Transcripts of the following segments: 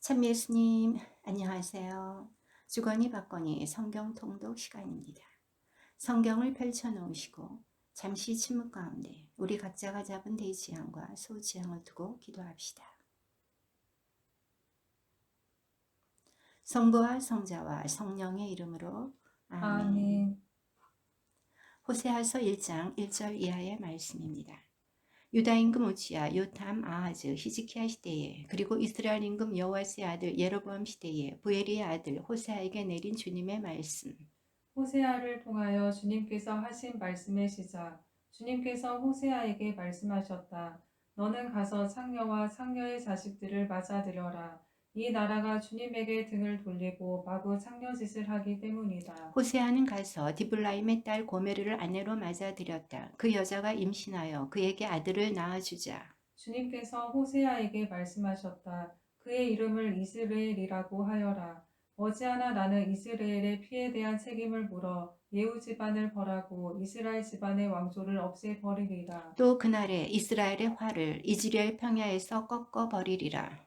참 예수님, 안녕하세요. 주거니 받거니 성경 통독 시간입니다. 성경을 펼쳐놓으시고 잠시 침묵 가운데 우리 각자가 잡은 대지향과 소지향을 두고 기도합시다. 성부와 성자와 성령의 이름으로 아멘. 아멘. 호세아서 1장 1절 이하의 말씀입니다. 유다 임금 우지야 요탐 아하즈 히즈키야 시대에 그리고 이스라엘 임금 여호와스의 아들 예로보암 시대에 부엘리의 아들 호세아에게 내린 주님의 말씀. 호세아를 통하여 주님께서 하신 말씀의 시작. 주님께서 호세아에게 말씀하셨다. 너는 가서 상녀와 상녀의 자식들을 맞아들여라. 이 나라가 주님에게 등을 돌리고 마구 상녀짓을 하기 때문이다. 호세아는 가서 디블라임의 딸 고메르를 아내로 맞아들였다. 그 여자가 임신하여 그에게 아들을 낳아주자. 주님께서 호세아에게 말씀하셨다. 그의 이름을 이스라엘이라고 하여라. 머지않아 나는 이스라엘의 피에 대한 책임을 물어 예후 집안을 벌하고 이스라엘 집안의 왕조를 없애버리리라. 또 그날에 이스라엘의 활을 이즈리엘 평야에서 꺾어버리리라.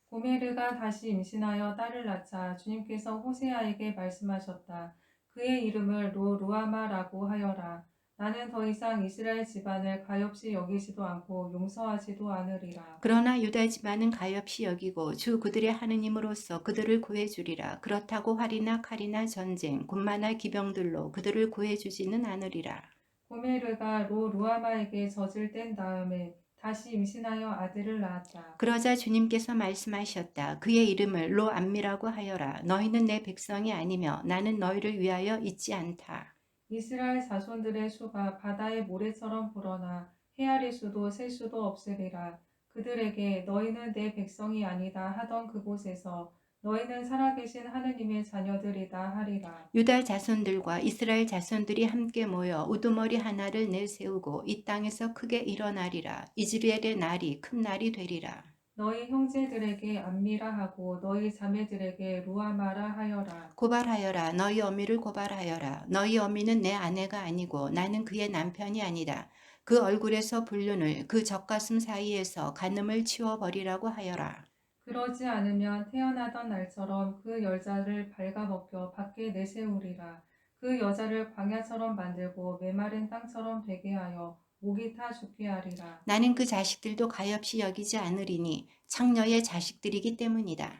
고메르가 다시 임신하여 딸을 낳자 주님께서 호세아에게 말씀하셨다. 그의 이름을 루아마라고 하여라. 나는 더 이상 이스라엘 집안을 가엾이 여기지도 않고 용서하지도 않으리라. 그러나 유다 집안은 가엾이 여기고 주 그들의 하느님으로서 그들을 구해주리라. 그렇다고 활이나 칼이나 전쟁, 군마나 기병들로 그들을 구해주지는 않으리라. 고메르가 루아마에게 젖을 뗀 다음에 다시 임신하여 아들을 낳았다. 그러자 주님께서 말씀하셨다. 그의 이름을 로암미라고 하여라. 너희는 내 백성이 아니며 나는 너희를 위하여 있지 않다. 이스라엘 자손들의 수가 바다의 모래처럼 불어나 헤아릴 수도 셀 수도 없으리라. 그들에게 너희는 내 백성이 아니다 하던 그곳에서 너희는 살아계신 하느님의 자녀들이다 하리라. 유다 자손들과 이스라엘 자손들이 함께 모여 우두머리 하나를 내세우고 이 땅에서 크게 일어나리라. 이즈리엘의 날이 큰 날이 되리라. 너희 형제들에게 암미라 하고 너희 자매들에게 루아마라 하여라. 고발하여라. 너희 어미를 고발하여라. 너희 어미는 내 아내가 아니고 나는 그의 남편이 아니다. 그 얼굴에서 불륜을 그 젖가슴 사이에서 간음을 치워버리라고 하여라. 그러지 않으면 태어나던 날처럼 그 여자를 발가벗겨 밖에 내세우리라. 그 여자를 광야처럼 만들고 메마른 땅처럼 되게 하여 목이 타 죽게 하리라. 나는 그 자식들도 가엾이 여기지 않으리니 창녀의 자식들이기 때문이다.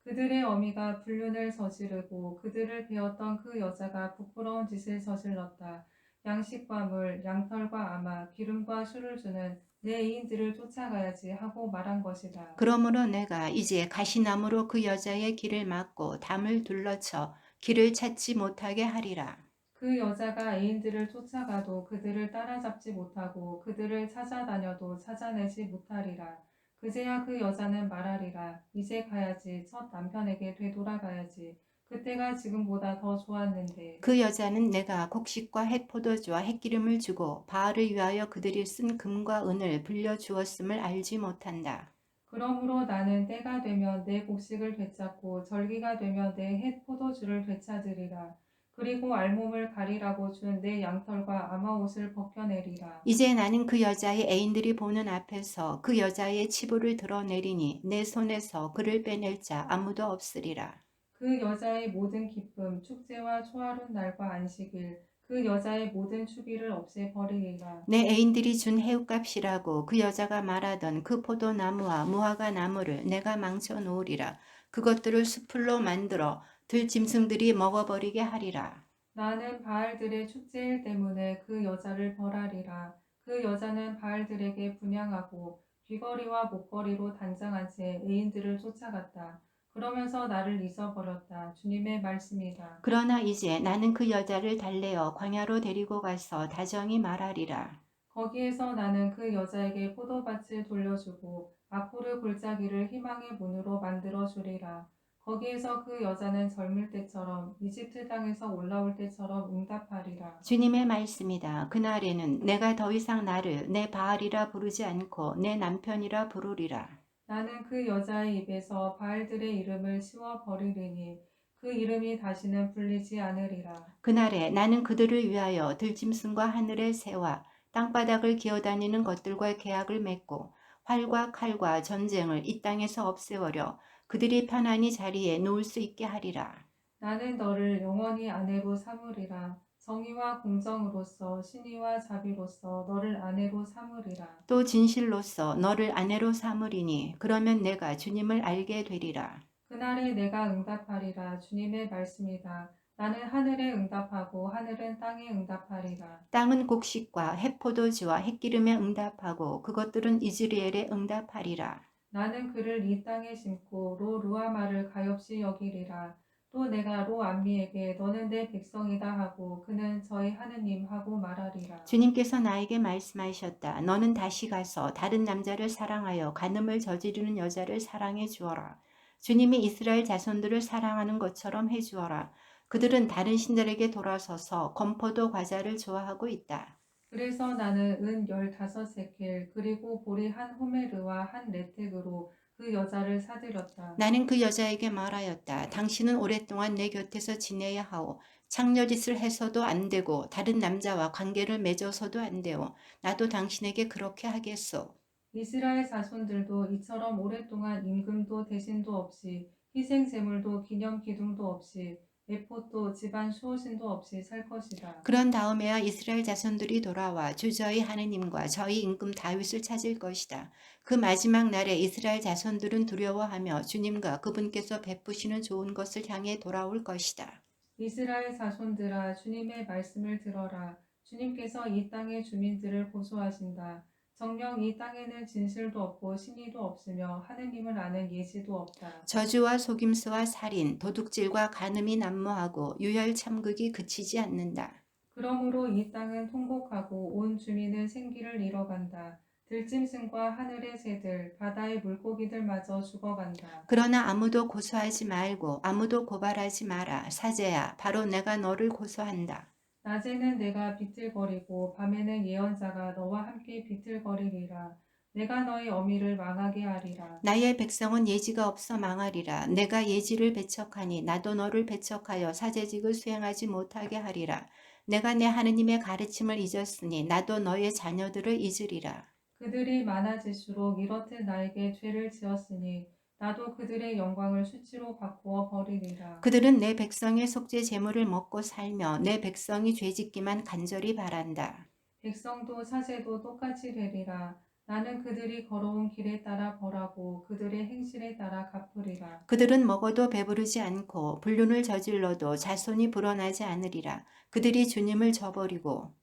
그들의 어미가 불륜을 저지르고 그들을 베었던 그 여자가 부끄러운 짓을 저질렀다. 양식과 물, 양털과 아마, 기름과 술을 주는 내 애인들을 쫓아가야지 하고 말한 것이다. 그러므로 내가 이제 가시나무로 그 여자의 길을 막고 담을 둘러쳐 길을 찾지 못하게 하리라. 그 여자가 애인들을 쫓아가도 그들을 따라잡지 못하고 그들을 찾아다녀도 찾아내지 못하리라. 그제야 그 여자는 말하리라. 이제 가야지. 첫 남편에게 되돌아가야지. 그때가 지금보다 더 좋았는데. 그 여자는 내가 곡식과 햇포도주와 햇기름을 주고 바알을 위하여 그들이 쓴 금과 은을 불려주었음을 알지 못한다. 그러므로 나는 때가 되면 내 곡식을 되찾고 절기가 되면 내 햇 포도주를 되찾으리라. 그리고 알몸을 가리라고 준 내 양털과 아마옷을 벗겨내리라. 이제 나는 그 여자의 애인들이 보는 앞에서 그 여자의 치부를 드러내리니 내 손에서 그를 빼낼 자 아무도 없으리라. 그 여자의 모든 기쁨, 축제와 초하룻 날과 안식일, 그 여자의 모든 축일을 없애버리리라. 내 애인들이 준 해웃값이라고 그 여자가 말하던 그 포도나무와 무화과 나무를 내가 망쳐 놓으리라. 그것들을 수풀로 만들어 들짐승들이 먹어버리게 하리라. 나는 바알들의 축제일 때문에 그 여자를 벌하리라. 그 여자는 바알들에게 분향하고 귀걸이와 목걸이로 단장한 채 애인들을 쫓아갔다. 그러면서 나를 잊어버렸다. 주님의 말씀이다. 그러나 이제 나는 그 여자를 달래어 광야로 데리고 가서 다정히 말하리라. 거기에서 나는 그 여자에게 포도밭을 돌려주고 아코르 골짜기를 희망의 문으로 만들어 주리라. 거기에서 그 여자는 젊을 때처럼 이집트 땅에서 올라올 때처럼 응답하리라. 주님의 말씀이다. 그날에는 내가 더 이상 나를 내 바알이라 부르지 않고 내 남편이라 부르리라. 나는 그 여자의 입에서 바알들의 이름을 씌워 버리리니 그 이름이 다시는 불리지 않으리라. 그날에 나는 그들을 위하여 들짐승과 하늘의 새와 땅바닥을 기어다니는 것들과 계약을 맺고 활과 칼과 전쟁을 이 땅에서 없애버려 그들이 편안히 자리에 누울 수 있게 하리라. 나는 너를 영원히 아내로 삼으리라. 정의와 공정으로서 신의와 자비로서 너를 아내로 삼으리라. 또 진실로서 너를 아내로 삼으리니 그러면 내가 주님을 알게 되리라. 그날에 내가 응답하리라. 주님의 말씀이다. 나는 하늘에 응답하고 하늘은 땅에 응답하리라. 땅은 곡식과 햇포도주와 햇기름에 응답하고 그것들은 이즈리엘에 응답하리라. 나는 그를 이 땅에 심고 로 루아마를 가엾이 여기리라. 또 내가 로 암미에게 너는 내 백성이다 하고 그는 저희 하느님 하고 말하리라. 주님께서 나에게 말씀하셨다. 너는 다시 가서 다른 남자를 사랑하여 간음을 저지르는 여자를 사랑해 주어라. 주님이 이스라엘 자손들을 사랑하는 것처럼 해 주어라. 그들은 다른 신들에게 돌아서서 건포도 과자를 좋아하고 있다. 그래서 나는 은 15세켈 그리고 보리 한 호메르와 한 레텍으로 그 여자를 사들였다. 나는 그 여자에게 말하였다. 당신은 오랫동안 내 곁에서 지내야 하오. 창녀짓을 해서도 안 되고 다른 남자와 관계를 맺어서도 안 되오. 나도 당신에게 그렇게 하겠소. 이스라엘 자손들도 이처럼 오랫동안 임금도 대신도 없이 희생 제물도 기념 기둥도 없이 에봇도 집안 수호신도 없이 살 것이다. 그런 다음에야 이스라엘 자손들이 돌아와 주 저희 하느님과 저희 임금 다윗을 찾을 것이다. 그 마지막 날에 이스라엘 자손들은 두려워하며 주님과 그분께서 베푸시는 좋은 것을 향해 돌아올 것이다. 이스라엘 자손들아 주님의 말씀을 들어라. 주님께서 이 땅의 주민들을 고소하신다. 정녕 이 땅에는 진실도 없고 신의도 없으며 하느님을 아는 예지도 없다. 저주와 속임수와 살인, 도둑질과 간음이 난무하고 유혈 참극이 그치지 않는다. 그러므로 이 땅은 통곡하고 온 주민은 생기를 잃어간다. 들짐승과 하늘의 새들, 바다의 물고기들마저 죽어간다. 그러나 아무도 고소하지 말고 아무도 고발하지 마라. 사제야, 바로 내가 너를 고소한다. 낮에는 내가 비틀거리고 밤에는 예언자가 너와 함께 비틀거리리라. 내가 너의 어미를 망하게 하리라. 나의 백성은 예지가 없어 망하리라. 내가 예지를 배척하니 나도 너를 배척하여 사제직을 수행하지 못하게 하리라. 내가 내 하느님의 가르침을 잊었으니 나도 너의 자녀들을 잊으리라. 그들이 많아질수록 이렇듯 나에게 죄를 지었으니 나도 그들의 영광을 수치로 바꾸어 버리리라. 그들은 내 백성의 속죄 제물을 먹고 살며 내 백성이 죄짓기만 간절히 바란다. 백성도 사제도 똑같이 되리라. 나는 그들이 걸어온 길에 따라 벌하고 그들의 행실에 따라 갚으리라. 그들은 먹어도 배부르지 않고 불륜을 저질러도 자손이 불어나지 않으리라. 그들이 주님을 저버리고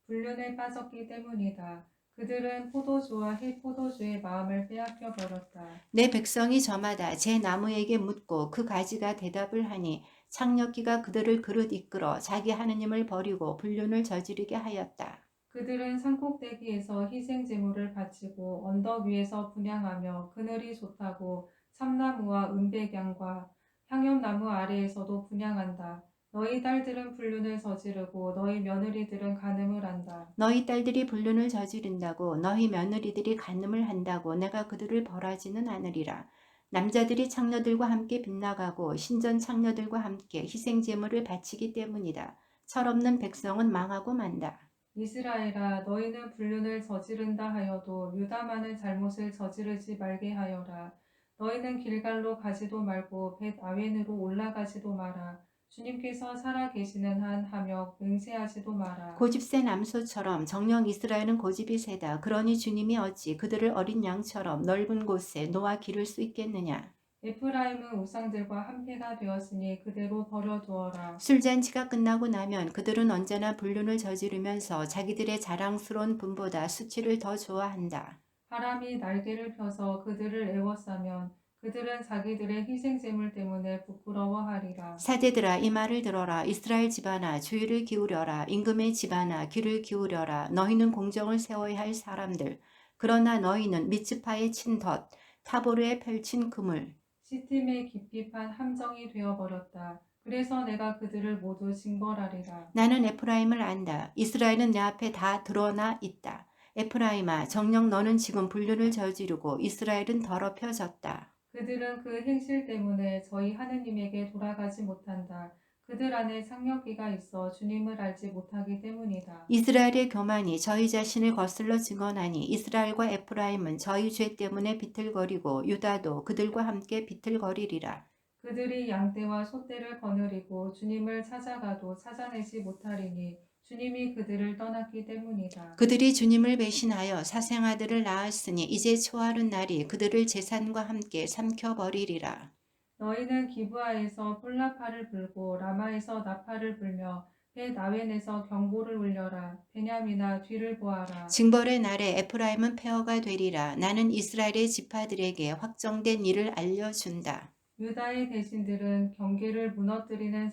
불륜에 빠졌기 때문이다. 그들은 포도주와 힐포도주의 마음을 빼앗겨 버렸다. 내 백성이 저마다 제 나무에게 묻고 그 가지가 대답을 하니 창력기가 그들을 그릇 이끌어 자기 하느님을 버리고 불륜을 저지르게 하였다. 그들은 산꼭대기에서 희생 제물을 바치고 언덕 위에서 분향하며 그늘이 좋다고 참나무와 은백양과 향염나무 아래에서도 분향한다. 너희 딸들은 불륜을 저지르고 너희 며느리들은 간음을 한다. 너희 딸들이 불륜을 저지른다고 너희 며느리들이 간음을 한다고 내가 그들을 벌하지는 않으리라. 남자들이 창녀들과 함께 빗나가고 신전 창녀들과 함께 희생 제물을 바치기 때문이다. 철없는 백성은 망하고 만다. 이스라엘아 너희는 불륜을 저지른다 하여도 유다만은 잘못을 저지르지 말게 하여라. 너희는 길갈로 가지도 말고 벳 아웬으로 올라가지도 마라. 주님께서 살아 계시는 한 하며 맹세하지도 마라. 고집센 암소처럼 정녕 이스라엘은 고집이 세다. 그러니 주님이 어찌 그들을 어린 양처럼 넓은 곳에 놓아 기를 수 있겠느냐. 에프라임은 우상들과 한패가 되었으니 그대로 버려두어라. 술잔치가 끝나고 나면 그들은 언제나 불륜을 저지르면서 자기들의 자랑스러운 분보다 수치를 더 좋아한다. 바람이 날개를 펴서 그들을 애워싸면 그들은 자기들의 희생제물 때문에 부끄러워하리라. 사제들아 이 말을 들어라. 이스라엘 집안아 주의를 기울여라. 임금의 집안아 귀를 기울여라. 너희는 공정을 세워야 할 사람들. 그러나 너희는 미츠파에 친 덫, 타보르에 펼친 그물, 시팀에 깊이 판 함정이 되어버렸다. 그래서 내가 그들을 모두 징벌하리라. 나는 에프라임을 안다. 이스라엘은 내 앞에 다 드러나 있다. 에프라임아 정녕 너는 지금 불륜을 저지르고 이스라엘은 더럽혀졌다. 그들은 그 행실 때문에 저희 하느님에게 돌아가지 못한다. 그들 안에 상력기가 있어 주님을 알지 못하기 때문이다. 이스라엘의 교만이 저희 자신을 거슬러 증언하니 이스라엘과 에프라임은 저희 죄 때문에 비틀거리고 유다도 그들과 함께 비틀거리리라. 그들이 양떼와 소떼를 거느리고 주님을 찾아가도 찾아내지 못하리니 주님이 그들을 떠났기 때문이다. 그들이 주님을 배신하여 사생아들을 낳았으니 이제 초하룻 날이 그들을 재산과 함께 삼켜버리리라. 너희는 기브아에서 뿔나팔을 불고 라마에서 나팔을 불며 벳아웬에서 경보를 울려라. 베냐민아 뒤를 보아라. 징벌의 날에 에프라임은 폐허가 되리라. 나는 이스라엘의 지파들에게 확정된 일을 알려준다. 유다의 대신들은 경계를 무너뜨리는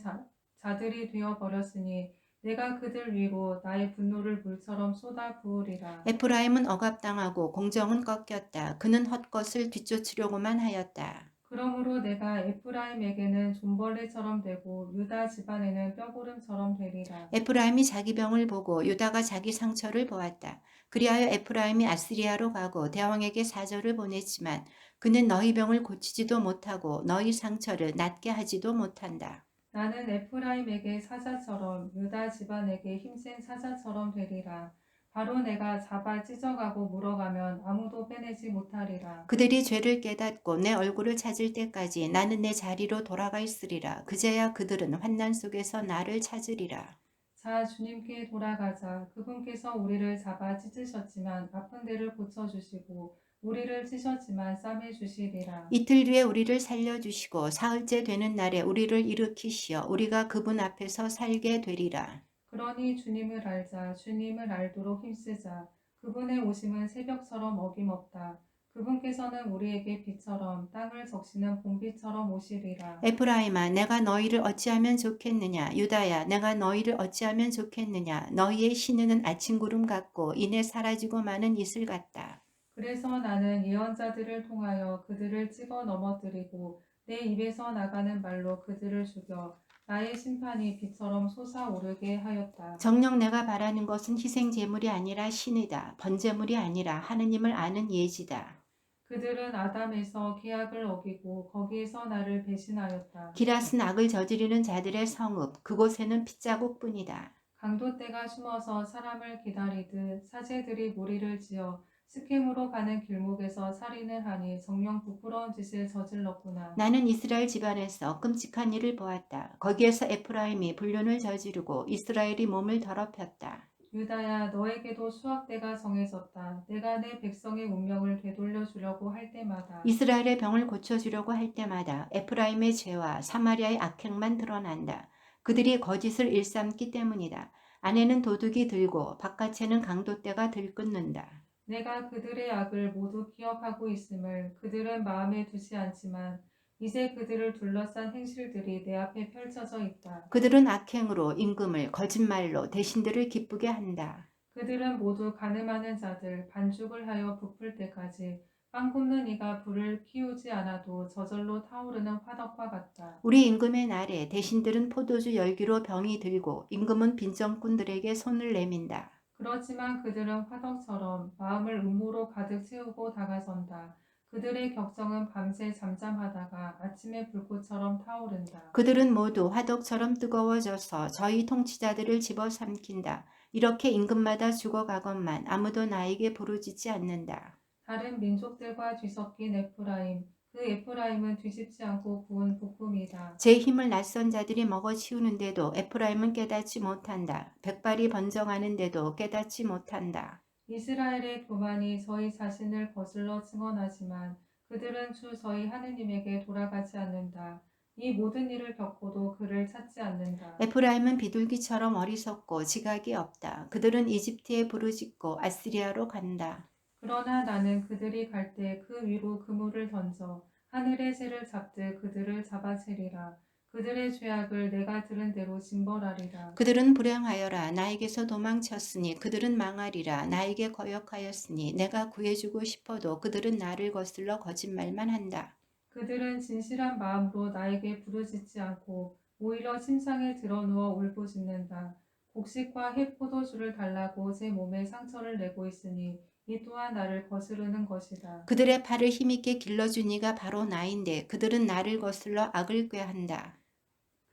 자들이 되어버렸으니 내가 그들 위로 나의 분노를 물처럼 쏟아 부으리라. 에프라임은 억압당하고 공정은 꺾였다. 그는 헛것을 뒤쫓으려고만 하였다. 그러므로 내가 에프라임에게는 존벌레처럼 되고 유다 집안에는 뼈고름처럼 되리라. 에프라임이 자기 병을 보고 유다가 자기 상처를 보았다. 그리하여 에프라임이 아스리아로 가고 대왕에게 사절을 보냈지만 그는 너희 병을 고치지도 못하고 너희 상처를 낫게 하지도 못한다. 나는 에프라임에게 사자처럼 유다 집안에게 힘센 사자처럼 되리라. 바로 내가 잡아 찢어가고 물어가면 아무도 빼내지 못하리라. 그들이 죄를 깨닫고 내 얼굴을 찾을 때까지 나는 내 자리로 돌아가 있으리라. 그제야 그들은 환난 속에서 나를 찾으리라. 자, 주님께 돌아가자. 그분께서 우리를 잡아 찢으셨지만 아픈 데를 고쳐주시고 우리를 찌셨지만 싸매주시리라. 이틀 뒤에 우리를 살려주시고 사흘째 되는 날에 우리를 일으키시어 우리가 그분 앞에서 살게 되리라. 그러니 주님을 알자. 주님을 알도록 힘쓰자. 그분의 오심은 새벽처럼 어김없다. 그분께서는 우리에게 빛처럼 땅을 적시는 봄비처럼 오시리라. 에프라임아 내가 너희를 어찌하면 좋겠느냐. 유다야 내가 너희를 어찌하면 좋겠느냐. 너희의 신은 아침 구름 같고 이내 사라지고 마는 이슬 같다. 그래서 나는 예언자들을 통하여 그들을 찍어 넘어뜨리고 내 입에서 나가는 말로 그들을 죽여 나의 심판이 비처럼 솟아오르게 하였다. 정녕 내가 바라는 것은 희생 제물이 아니라 신이다. 번제물이 아니라 하느님을 아는 예지다. 그들은 아담에서 계약을 어기고 거기에서 나를 배신하였다. 기랏은 악을 저지르는 자들의 성읍 그곳에는 핏자국뿐이다. 강도떼가 숨어서 사람을 기다리듯 사제들이 무리를 지어 스켐으로 가는 길목에서 살인을 하니 정녕 부끄러운 짓을 저질렀구나. 나는 이스라엘 집안에서 끔찍한 일을 보았다. 거기에서 에프라임이 불륜을 저지르고 이스라엘이 몸을 더럽혔다. 유다야 너에게도 수학대가 정해졌다. 내가 내 백성의 운명을 되돌려 주려고 할 때마다 이스라엘의 병을 고쳐주려고 할 때마다 에프라임의 죄와 사마리아의 악행만 드러난다. 그들이 거짓을 일삼기 때문이다. 안에는 도둑이 들고 바깥에는 강도떼가 들끓는다. 내가 그들의 악을 모두 기억하고 있음을 그들은 마음에 두지 않지만 이제 그들을 둘러싼 행실들이 내 앞에 펼쳐져 있다. 그들은 악행으로 임금을 거짓말로 대신들을 기쁘게 한다. 그들은 모두 가늠하는 자들 반죽을 하여 부풀 때까지 빵 굽는 이가 불을 피우지 않아도 저절로 타오르는 화덕과 같다. 우리 임금의 날에 대신들은 포도주 열기로 병이 들고 임금은 빈정꾼들에게 손을 내민다. 그렇지만 그들은 화덕처럼 마음을 음모로 가득 채우고 다가선다. 그들의 격정은 밤새 잠잠하다가 아침의 불꽃처럼 타오른다. 그들은 모두 화덕처럼 뜨거워져서 저희 통치자들을 집어삼킨다. 이렇게 임금마다 죽어가건만 아무도 나에게 부르짖지 않는다. 다른 민족들과 뒤섞인 에프라임, 그 에프라임은 뒤집지 않고 구운 부품이다. 제 힘을 낯선 자들이 먹어치우는데도 에프라임은 깨닫지 못한다. 백발이 번정하는데도 깨닫지 못한다. 이스라엘의 교만이 저희 자신을 거슬러 증언하지만 그들은 주 저희 하느님에게 돌아가지 않는다. 이 모든 일을 겪고도 그를 찾지 않는다. 에프라임은 비둘기처럼 어리석고 지각이 없다. 그들은 이집트에 부르짖고 아시리아로 간다. 그러나 나는 그들이 갈 때 그 위로 그물을 던져 하늘의 새를 잡듯 그들을 잡아채리라. 그들의 죄악을 내가 들은 대로 징벌하리라. 그들은 불행하여라. 나에게서 도망쳤으니 그들은 망하리라. 나에게 거역하였으니 내가 구해주고 싶어도 그들은 나를 거슬러 거짓말만 한다. 그들은 진실한 마음으로 나에게 부르짖지 않고 오히려 침상에 드러누워 울부짖는다. 곡식과 해 포도주를 달라고 제 몸에 상처를 내고 있으니 이 또한 나를 거스르는 것이다. 그들의 팔을 힘있게 길러준 이가 바로 나인데 그들은 나를 거슬러 악을 꾀한다.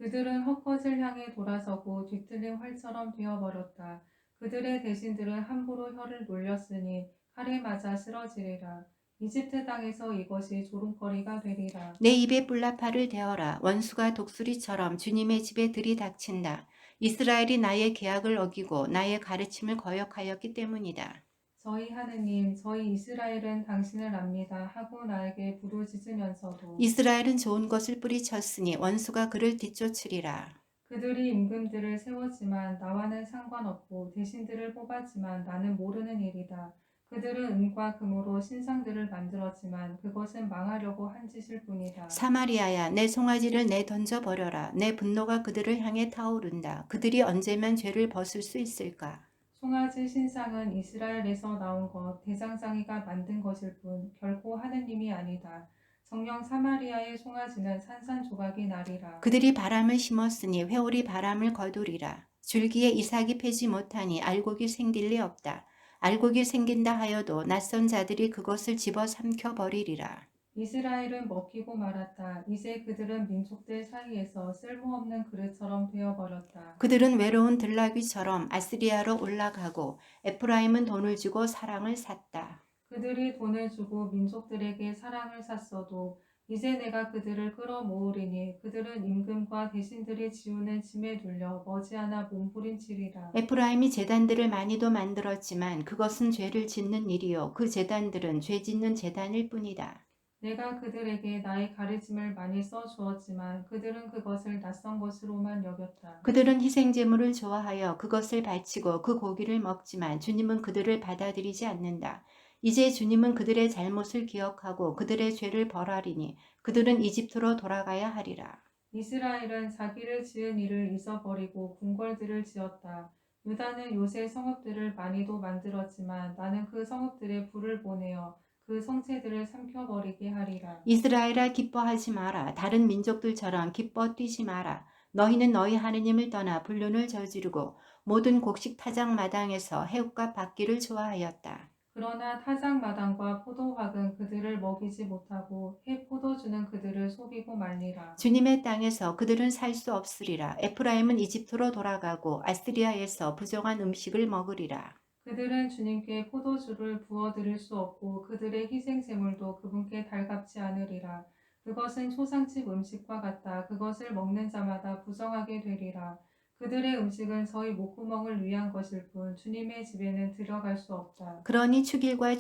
그들은 헛것을 향해 돌아서고 뒤틀린 활처럼 되어버렸다. 그들의 대신들은 함부로 혀를 놀렸으니 칼에 맞아 쓰러지리라. 이집트 땅에서 이것이 조롱거리가 되리라. 내 입에 뿔나팔을 대어라. 원수가 독수리처럼 주님의 집에 들이닥친다. 이스라엘이 나의 계약을 어기고 나의 가르침을 거역하였기 때문이다. 저희 하느님, 저희 이스라엘은 당신을 압니다 하고 나에게 부르짖으면서도 이스라엘은 좋은 것을 뿌리쳤으니 원수가 그를 뒤쫓으리라. 그들이 임금들을 세웠지만 나와는 상관없고 대신들을 뽑았지만 나는 모르는 일이다. 그들은 은과 금으로 신상들을 만들었지만 그것은 망하려고 한 짓일 뿐이다. 사마리아야, 내 송아지를 내던져 버려라. 내 분노가 그들을 향해 타오른다. 그들이 언제면 죄를 벗을 수 있을까? 송아지 신상은 이스라엘에서 나온 것, 대장장이가 만든 것일 뿐 결코 하느님이 아니다. 정녕 사마리아의 송아지는 산산조각이 나리라. 그들이 바람을 심었으니 회오리 바람을 거두리라. 줄기에 이삭이 패지 못하니 알곡이 생길 리 없다. 알곡이 생긴다 하여도 낯선 자들이 그것을 집어 삼켜 버리리라. 이스라엘은 먹히고 말았다. 이제 그들은 민족들 사이에서 쓸모없는 그릇처럼 되어버렸다. 그들은 외로운 들나귀처럼 아스리아로 올라가고 에프라임은 돈을 주고 사랑을 샀다. 그들이 돈을 주고 민족들에게 사랑을 샀어도 이제 내가 그들을 끌어모으리니 그들은 임금과 대신들이 지우는 짐에 눌려 머지않아 몸부림치리라. 에프라임이 제단들을 많이도 만들었지만 그것은 죄를 짓는 일이요 그 제단들은 죄 짓는 제단일 뿐이다. 내가 그들에게 나의 가르침을 많이 써주었지만 그들은 그것을 낯선 것으로만 여겼다. 그들은 희생제물을 좋아하여 그것을 바치고 그 고기를 먹지만 주님은 그들을 받아들이지 않는다. 이제 주님은 그들의 잘못을 기억하고 그들의 죄를 벌하리니 그들은 이집트로 돌아가야 하리라. 이스라엘은 자기를 지은 일을 잊어버리고 궁궐들을 지었다. 유다는 요새 성읍들을 많이도 만들었지만 나는 그 성읍들에 불을 보내어 그 성체들을 삼켜버리게 하리라. 이스라엘아 기뻐하지 마라. 다른 민족들처럼 기뻐 뛰지 마라. 너희는 너희 하느님을 떠나 불륜을 저지르고 모든 곡식 타작 마당에서 해옥과 받기를 좋아하였다. 그러나 타작마당과 포도학은 그들을 먹이지 못하고 해 포도주는 그들을 속이고 말리라. 주님의 땅에서 그들은 살 수 없으리라. 에프라임은 이집트로 돌아가고 아스리아에서 부정한 음식을 먹으리라. 그들은 주님께 포도주를 부어드릴 수 없고 그들의 희생제물도 그분께 달갑지 않으리라. 그것은 초상집 음식과 같다. 그것을 먹는 자마다 부정하게 되리라. 그들의 음식은 저희 목구멍을 위한 것일 뿐 주님의 집에는 들어갈 수 없다. 그러니 축일과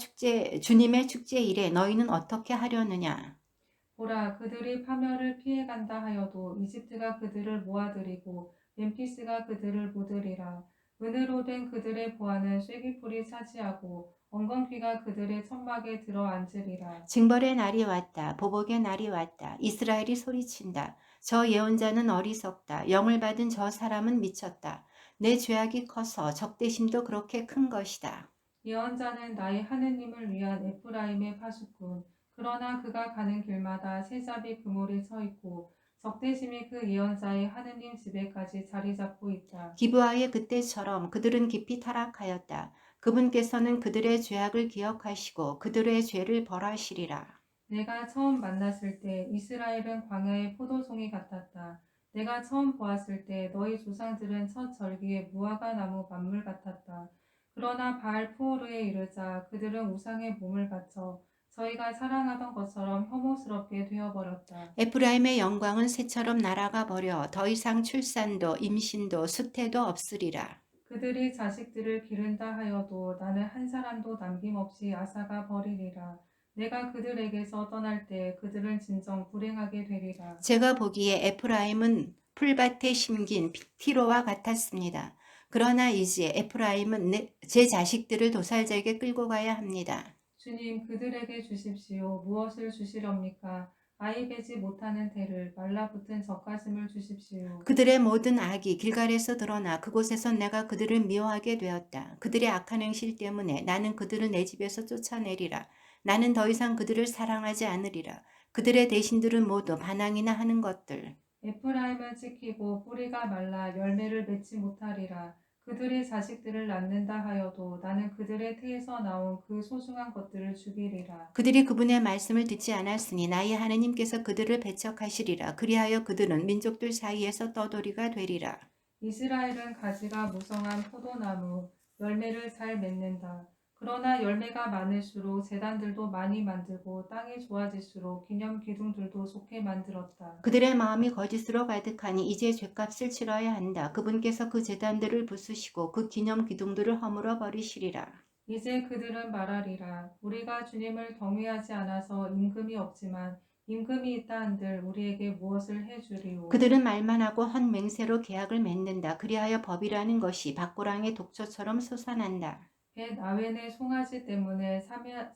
주님의 축제일에 너희는 어떻게 하려느냐? 보라, 그들이 파멸을 피해간다 하여도 이집트가 그들을 모아들이고 멤피스가 그들을 모으리라. 은으로 된 그들의 보안은 쐐기풀이 차지하고 엉겅퀴가 그들의 천막에 들어 앉으리라. 징벌의 날이 왔다. 보복의 날이 왔다. 이스라엘이 소리친다. 저 예언자는 어리석다. 영을 받은 저 사람은 미쳤다. 내 죄악이 커서 적대심도 그렇게 큰 것이다. 예언자는 나의 하느님을 위한 에프라임의 파수꾼. 그러나 그가 가는 길마다 새잡이 그물이 서 있고 적대심이 그 예언자의 하느님 집에까지 자리 잡고 있다. 기브아의 그때처럼 그들은 깊이 타락하였다. 그분께서는 그들의 죄악을 기억하시고 그들의 죄를 벌하시리라. 내가 처음 만났을 때 이스라엘은 광야의 포도송이 같았다. 내가 처음 보았을 때 너희 조상들은 첫 절기에 무화과 나무 만물 같았다. 그러나 바알 푸오르에 이르자 그들은 우상의 몸을 바쳐 저희가 사랑하던 것처럼 혐오스럽게 되어버렸다. 에프라임의 영광은 새처럼 날아가 버려 더 이상 출산도 임신도 수태도 없으리라. 그들이 자식들을 기른다 하여도 나는 한 사람도 남김없이 앗아가 버리리라. 내가 그들에게서 떠날 때 그들은 진정 불행하게 되리라. 제가 보기에 에프라임은 풀밭에 심긴 티로와 같았습니다. 그러나 이제 에프라임은 제 자식들을 도살자에게 끌고 가야 합니다. 주님, 그들에게 주십시오. 무엇을 주시렵니까? 아이 베지 못하는 태를 말라붙은 젖가슴을 주십시오. 그들의 모든 악이 길갈에서 드러나 그곳에서 내가 그들을 미워하게 되었다. 그들의 악한 행실 때문에 나는 그들을 내 집에서 쫓아내리라. 나는 더 이상 그들을 사랑하지 않으리라. 그들의 대신들은 모두 반항이나 하는 것들. 에프라임은 찍히고 뿌리가 말라 열매를 맺지 못하리라. 그들이 자식들을 낳는다 하여도 나는 그들의 태에서 나온 그 소중한 것들을 죽이리라. 그들이 그분의 말씀을 듣지 않았으니 나의 하느님께서 그들을 배척하시리라. 그리하여 그들은 민족들 사이에서 떠돌이가 되리라. 이스라엘은 가지가 무성한 포도나무, 열매를 잘 맺는다. 그러나 열매가 많을수록 제단들도 많이 만들고 땅이 좋아질수록 기념 기둥들도 좋게 만들었다. 그들의 마음이 거짓으로 가득하니 이제 죗값을 치러야 한다. 그분께서 그 제단들을 부수시고 그 기념 기둥들을 허물어 버리시리라. 이제 그들은 말하리라. 우리가 주님을 경외하지 않아서 임금이 없지만 임금이 있다 한들 우리에게 무엇을 해주리오. 그들은 말만 하고 헛 맹세로 계약을 맺는다. 그리하여 법이라는 것이 밭고랑의 독초처럼 솟아난다. 벳 아웬의 송아지 때문에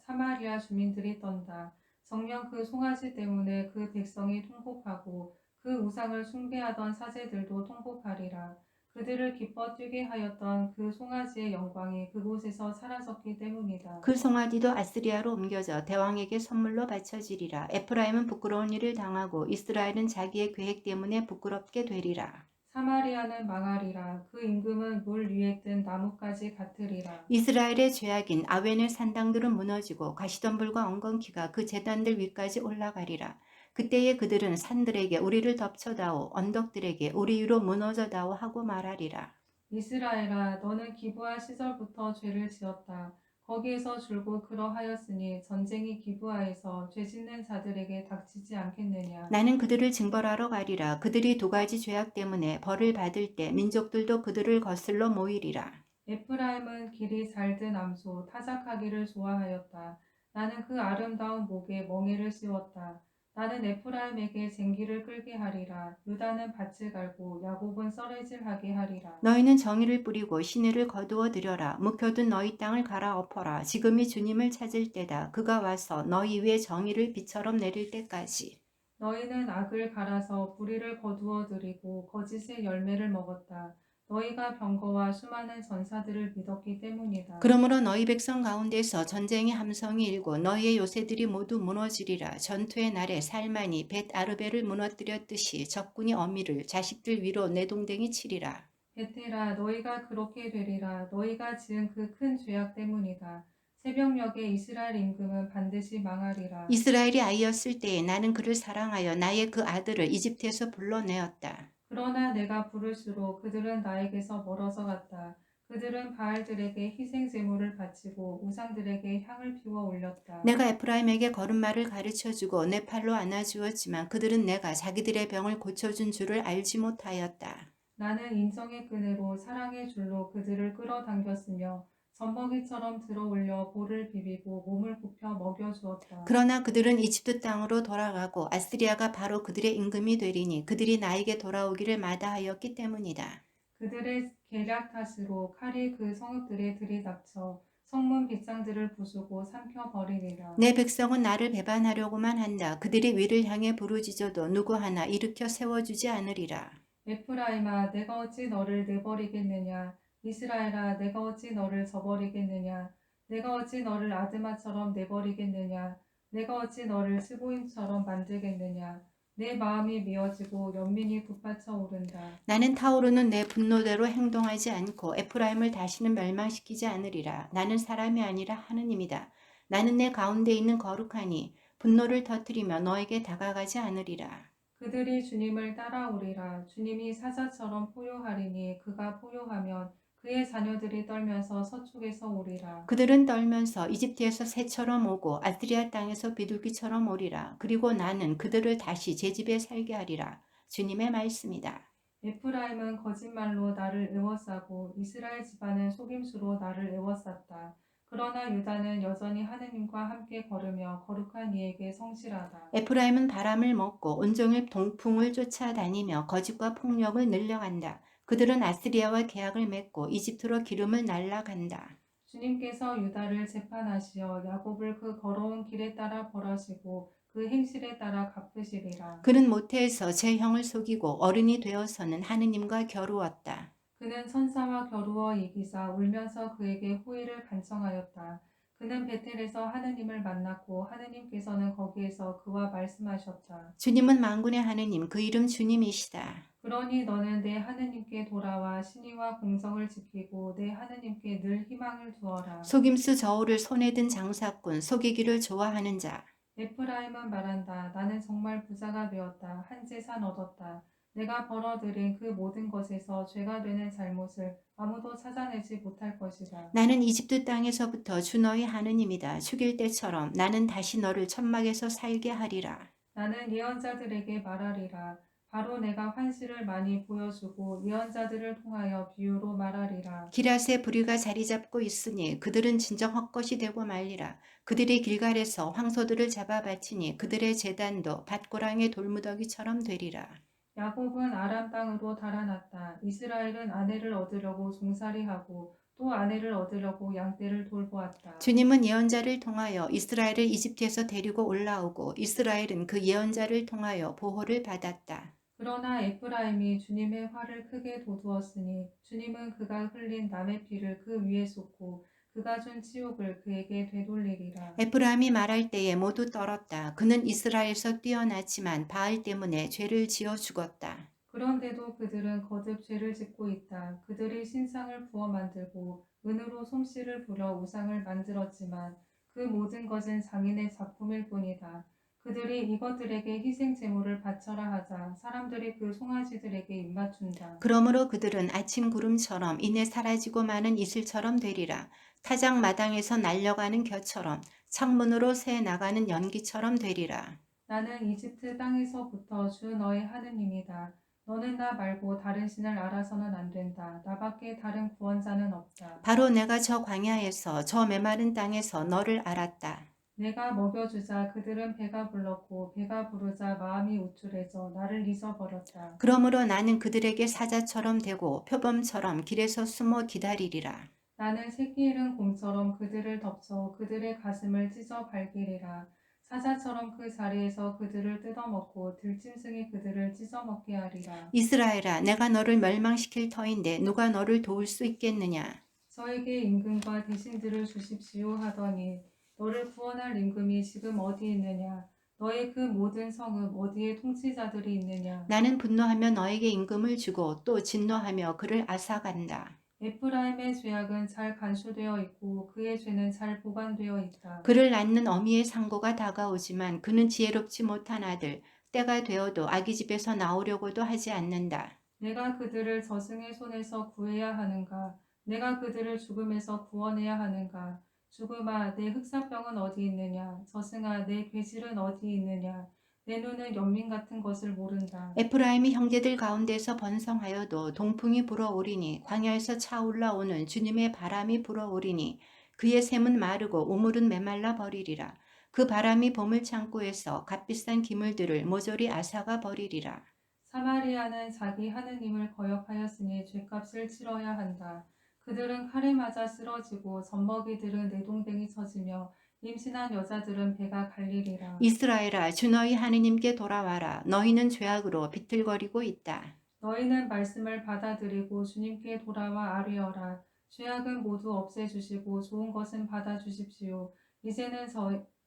사마리아 주민들이 떤다. 정녕 그 송아지 때문에 그 백성이 통곡하고 그 우상을 숭배하던 사제들도 통곡하리라. 그들을 기뻐 뛰게 하였던 그 송아지의 영광이 그곳에서 사라졌기 때문이다. 그 송아지도 아스리아로 옮겨져 대왕에게 선물로 바쳐지리라. 에프라임은 부끄러운 일을 당하고 이스라엘은 자기의 계획 때문에 부끄럽게 되리라. 사마리아는 망하리라. 그 임금은 물 위에 뜬 나뭇가지 같으리라. 이스라엘의 죄악인 아웬의 산당들은 무너지고 가시덤불과 엉겅퀴가 그 제단들 위까지 올라가리라. 그때에 그들은 산들에게 우리를 덮쳐다오 언덕들에게 우리 위로 무너져다오 하고 말하리라. 이스라엘아, 너는 기브아 시절부터 죄를 지었다. 거기에서 줄곧 그러하였으니 전쟁이 기브아에서 죄 짓는 자들에게 닥치지 않겠느냐. 나는 그들을 징벌하러 가리라. 그들이 두 가지 죄악 때문에 벌을 받을 때 민족들도 그들을 거슬러 모이리라. 에프라임은 길이 잘든 암소, 타작하기를 좋아하였다. 나는 그 아름다운 목에 멍에를 씌웠다. 나는 에프라임에게 쟁기를 끌게 하리라. 유다는 밭을 갈고 야곱은 썰매질하게 하리라. 너희는 정의를 뿌리고 신의를 거두어 들여라. 묵혀둔 너희 땅을 갈아엎어라. 지금이 주님을 찾을 때다. 그가 와서 너희 위에 정의를 비처럼 내릴 때까지. 너희는 악을 갈아서 불의를 거두어 들이고 거짓의 열매를 먹었다. 너희가 병거와 수많은 전사들을 믿었기 때문이다. 그러므로 너희 백성 가운데서 전쟁의 함성이 일고 너희의 요새들이 모두 무너지리라. 전투의 날에 살만이 벳 아르벨을 무너뜨렸듯이 적군이 어미를 자식들 위로 내동댕이 치리라. 베테라, 너희가 그렇게 되리라. 너희가 지은 그 큰 죄악 때문이다. 새벽녘에 이스라엘 임금은 반드시 망하리라. 이스라엘이 아이였을 때에 나는 그를 사랑하여 나의 그 아들을 이집트에서 불러내었다. 그러나 내가 부를수록 그들은 나에게서 멀어서 갔다. 그들은 바알들에게 희생 제물을 바치고 우상들에게 향을 피워 올렸다. 내가 에프라임에게 걸음마를 가르쳐주고 내 팔로 안아주었지만 그들은 내가 자기들의 병을 고쳐준 줄을 알지 못하였다. 나는 인정의 끈으로 사랑의 줄로 그들을 끌어당겼으며 젖먹이처럼 들어올려 볼을 비비고 몸을 굽혀 먹여주었다. 그러나 그들은 이집트 땅으로 돌아가고 아스리아가 바로 그들의 임금이 되리니 그들이 나에게 돌아오기를 마다하였기 때문이다. 그들의 계략 탓으로 칼이 그 성읍들에 들이닥쳐 성문 빗장들을 부수고 삼켜버리리라. 내 백성은 나를 배반하려고만 한다. 그들이 위를 향해 부르짖어도 누구 하나 일으켜 세워주지 않으리라. 에프라임아, 내가 어찌 너를 내버리겠느냐. 이스라엘아, 내가 어찌 너를 저버리겠느냐. 내가 어찌 너를 아드마처럼 내버리겠느냐. 내가 어찌 너를 스보임처럼 만들겠느냐. 내 마음이 미어지고 연민이 북받쳐 오른다. 나는 타오르는 내 분노대로 행동하지 않고 에프라임을 다시는 멸망시키지 않으리라. 나는 사람이 아니라 하느님이다. 나는 내 가운데 있는 거룩하니 분노를 터뜨리며 너에게 다가가지 않으리라. 그들이 주님을 따라오리라. 주님이 사자처럼 포효하리니 그가 포효하면 그의 자녀들이 떨면서 서쪽에서 오리라. 그들은 떨면서 이집트에서 새처럼 오고 아스리아 땅에서 비둘기처럼 오리라. 그리고 나는 그들을 다시 제 집에 살게 하리라. 주님의 말씀이다. 에프라임은 거짓말로 나를 애워싸고 이스라엘 집안은 속임수로 나를 애워쌌다. 그러나 유다는 여전히 하느님과 함께 걸으며 거룩한 이에게 성실하다. 에프라임은 바람을 먹고 온종일 동풍을 쫓아다니며 거짓과 폭력을 늘려간다. 그들은 아스리아와 계약을 맺고 이집트로 기름을 날라간다. 주님께서 유다를 재판하시어 야곱을 그 걸어온 길에 따라 벌하시고 그 행실에 따라 갚으시리라. 그는 모태에서 제 형을 속이고 어른이 되어서는 하느님과 겨루었다. 그는 천사와 겨루어 이기사 울면서 그에게 호의를 간청하였다. 그는 베텔에서 하느님을 만났고 하느님께서는 거기에서 그와 말씀하셨다. 주님은 만군의 하느님, 그 이름 주님이시다. 그러니 너는 내 하느님께 돌아와 신의와 공정을 지키고 내 하느님께 늘 희망을 두어라. 속임수 저울을 손에 든 장사꾼, 속이기를 좋아하는 자. 에프라임은 말한다. 나는 정말 부자가 되었다. 한 재산 얻었다. 내가 벌어들인 그 모든 것에서 죄가 되는 잘못을 아무도 찾아내지 못할 것이다. 나는 이집트 땅에서부터 주 너희 하느님이다. 죽일 때처럼 나는 다시 너를 천막에서 살게 하리라. 나는 예언자들에게 말하리라. 바로 내가 환시를 많이 보여주고 예언자들을 통하여 비유로 말하리라. 기랏에 부류가 자리 잡고 있으니 그들은 진정 헛것이 되고 말리라. 그들이 길갈에서 황소들을 잡아 바치니 그들의 제단도 밭고랑의 돌무더기처럼 되리라. 야곱은 아람 땅으로 달아났다. 이스라엘은 아내를 얻으려고 종살이하고 또 아내를 얻으려고 양떼를 돌보았다. 주님은 예언자를 통하여 이스라엘을 이집트에서 데리고 올라오고 이스라엘은 그 예언자를 통하여 보호를 받았다. 그러나 에프라임이 주님의 화를 크게 돋우었으니 주님은 그가 흘린 남의 피를 그 위에 쏟고 그가 준 치욕을 그에게 되돌리리라. 에프라임이 말할 때에 모두 떨었다. 그는 이스라엘에서 뛰어났지만 바알 때문에 죄를 지어 죽었다. 그런데도 그들은 거듭 죄를 짓고 있다. 그들이 신상을 부어 만들고 은으로 솜씨를 부려 우상을 만들었지만 그 모든 것은 장인의 작품일 뿐이다. 그들이 이것들에게 희생 제물을 바쳐라 하자 사람들이 그 송아지들에게 입맞춘다. 그러므로 그들은 아침 구름처럼 이내 사라지고 마는 이슬처럼 되리라. 타작 마당에서 날려가는 겨처럼 창문으로 새 나가는 연기처럼 되리라. 나는 이집트 땅에서부터 주 너의 하느님이다. 너는 나 말고 다른 신을 알아서는 안 된다. 나밖에 다른 구원자는 없다. 바로 내가 저 광야에서 저 메마른 땅에서 너를 알았다. 내가 먹여주자 그들은 배가 불렀고 배가 부르자 마음이 우쭐해져 나를 잊어버렸다. 그러므로 나는 그들에게 사자처럼 되고 표범처럼 길에서 숨어 기다리리라. 나는 새끼 잃은 곰처럼 그들을 덮쳐 그들의 가슴을 찢어 발기리라. 사자처럼 그 자리에서 그들을 뜯어먹고 들짐승이 그들을 찢어먹게 하리라. 이스라엘아, 내가 너를 멸망시킬 터인데 누가 너를 도울 수 있겠느냐? 저에게 임금과 대신들을 주십시오 하더니 너를 구원할 임금이 지금 어디 있느냐? 너의 그 모든 성읍 어디에 통치자들이 있느냐? 나는 분노하며 너에게 임금을 주고 또 진노하며 그를 앗아간다. 에프라임의 죄악은 잘 간수되어 있고 그의 죄는 잘 보관되어 있다. 그를 낳는 어미의 상고가 다가오지만 그는 지혜롭지 못한 아들, 때가 되어도 아기 집에서 나오려고도 하지 않는다. 내가 그들을 저승의 손에서 구해야 하는가? 내가 그들을 죽음에서 구원해야 하는가? 죽음아, 내 흑사병은 어디 있느냐? 저승아, 내 괴질은 어디 있느냐? 내 눈은 연민 같은 것을 모른다. 에프라임이 형제들 가운데서 번성하여도 동풍이 불어오리니 광야에서 차올라오는 주님의 바람이 불어오리니 그의 샘은 마르고 우물은 메말라 버리리라. 그 바람이 보물 창고에서 값비싼 기물들을 모조리 앗아가 버리리라. 사마리아는 자기 하느님을 거역하였으니 죗값을 치러야 한다. 그들은 칼에 맞아 쓰러지고 젖먹이들은 내동댕이 쳐지며 임신한 여자들은 배가 갈리리라. 이스라엘아, 주 너희 하느님께 돌아와라. 너희는 죄악으로 비틀거리고 있다. 너희는 말씀을 받아들이고 주님께 돌아와 아뢰어라. 죄악은 모두 없애주시고 좋은 것은 받아주십시오.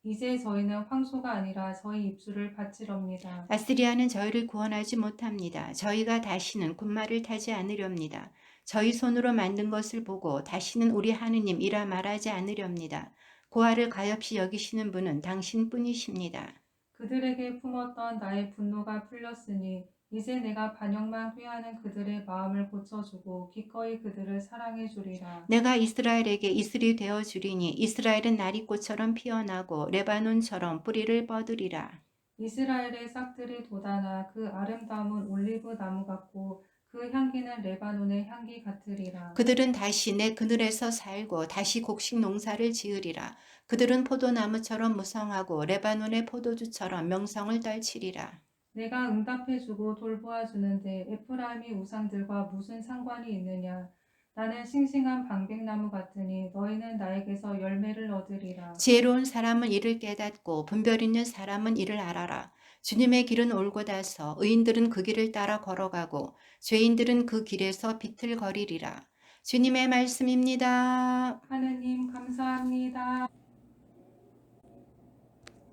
이제 저희는 황소가 아니라 저희 입술을 바치렵니다. 아스리아는 저희를 구원하지 못합니다. 저희가 다시는 군마를 타지 않으렵니다. 저희 손으로 만든 것을 보고 다시는 우리 하느님이라 말하지 않으렵니다. 고아를 가엾이 여기시는 분은 당신뿐이십니다. 그들에게 품었던 나의 분노가 풀렸으니 이제 내가 반역만 꾀하는 그들의 마음을 고쳐주고 기꺼이 그들을 사랑해 주리라. 내가 이스라엘에게 이슬이 되어 주리니 이스라엘은 나리꽃처럼 피어나고 레바논처럼 뿌리를 뻗으리라. 이스라엘의 싹들이 돋아나 그 아름다움은 올리브 나무 같고 그 향기는 레바논의 향기 같으리라. 그들은 다시 내 그늘에서 살고 다시 곡식 농사를 지으리라. 그들은 포도나무처럼 무성하고 레바논의 포도주처럼 명성을 떨치리라. 내가 응답해주고 돌보아주는데 에프라임이 우상들과 무슨 상관이 있느냐? 나는 싱싱한 방백나무 같으니 너희는 나에게서 열매를 얻으리라. 지혜로운 사람은 이를 깨닫고 분별 있는 사람은 이를 알아라. 주님의 길은 올곧아서 의인들은 그 길을 따라 걸어가고 죄인들은 그 길에서 비틀거리리라. 주님의 말씀입니다. 하느님 감사합니다.